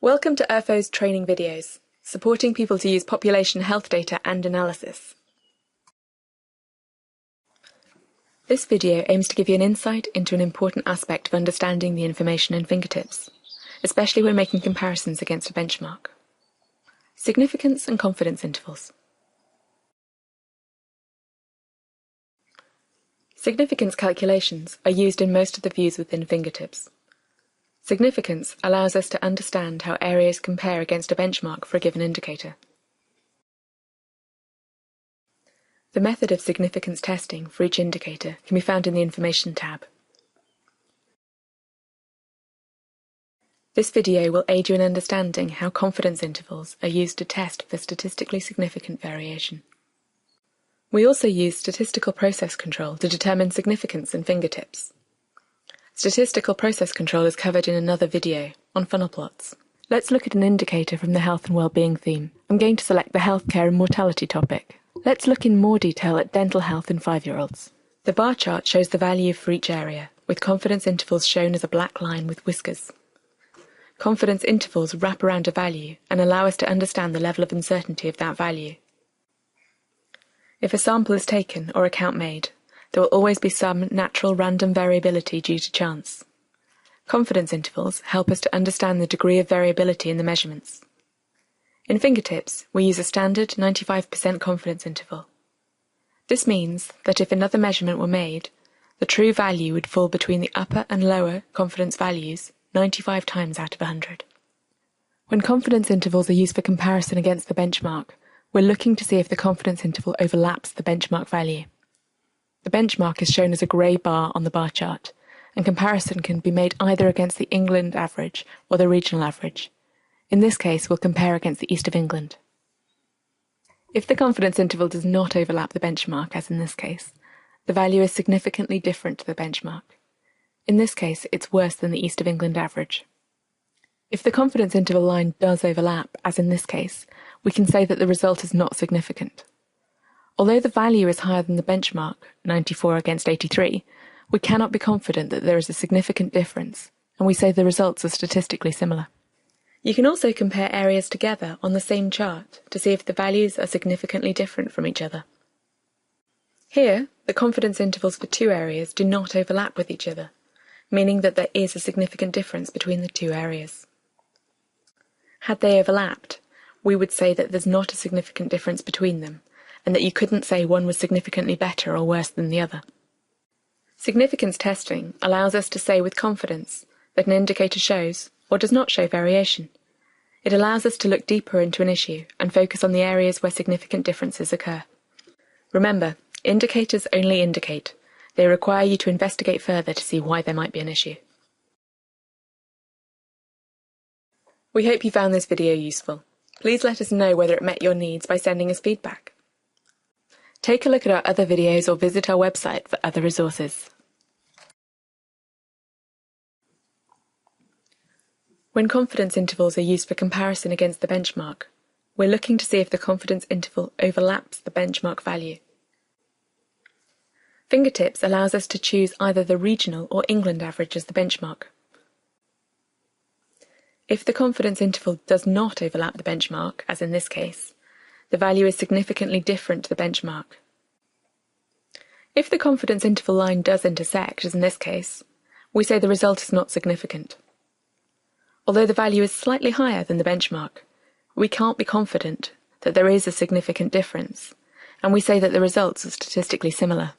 Welcome to Erpho's training videos, supporting people to use population health data and analysis. This video aims to give you an insight into an important aspect of understanding the information in fingertips, especially when making comparisons against a benchmark. Significance and confidence intervals. Significance calculations are used in most of the views within fingertips. Significance allows us to understand how areas compare against a benchmark for a given indicator. The method of significance testing for each indicator can be found in the Information tab. This video will aid you in understanding how confidence intervals are used to test for statistically significant variation. We also use statistical process control to determine significance in fingertips. Statistical process control is covered in another video on funnel plots. Let's look at an indicator from the health and well-being theme. I'm going to select the healthcare and mortality topic. Let's look in more detail at dental health in 5-year-olds. The bar chart shows the value for each area, with confidence intervals shown as a black line with whiskers. Confidence intervals wrap around a value and allow us to understand the level of uncertainty of that value. If a sample is taken or a count made, there will always be some natural random variability due to chance. Confidence intervals help us to understand the degree of variability in the measurements. In fingertips, we use a standard 95% confidence interval. This means that if another measurement were made, the true value would fall between the upper and lower confidence values 95 times out of 100. When confidence intervals are used for comparison against the benchmark, we're looking to see if the confidence interval overlaps the benchmark value. The benchmark is shown as a grey bar on the bar chart, and comparison can be made either against the England average or the regional average. In this case, we'll compare against the East of England. If the confidence interval does not overlap the benchmark, as in this case, the value is significantly different to the benchmark. In this case, it's worse than the East of England average. If the confidence interval line does overlap, as in this case, we can say that the result is not significant. Although the value is higher than the benchmark, 94 against 83, we cannot be confident that there is a significant difference, and we say the results are statistically similar. You can also compare areas together on the same chart to see if the values are significantly different from each other. Here, the confidence intervals for two areas do not overlap with each other, meaning that there is a significant difference between the two areas. Had they overlapped, we would say that there's not a significant difference between them, and that you couldn't say one was significantly better or worse than the other. Significance testing allows us to say with confidence that an indicator shows or does not show variation. It allows us to look deeper into an issue and focus on the areas where significant differences occur. Remember, indicators only indicate. They require you to investigate further to see why there might be an issue. We hope you found this video useful. Please let us know whether it met your needs by sending us feedback. Take a look at our other videos or visit our website for other resources. When confidence intervals are used for comparison against the benchmark, we're looking to see if the confidence interval overlaps the benchmark value. Fingertips allows us to choose either the regional or England average as the benchmark. If the confidence interval does not overlap the benchmark, as in this case, the value is significantly different to the benchmark. If the confidence interval line does intersect, as in this case, we say the result is not significant. Although the value is slightly higher than the benchmark, we can't be confident that there is a significant difference, and we say that the results are statistically similar.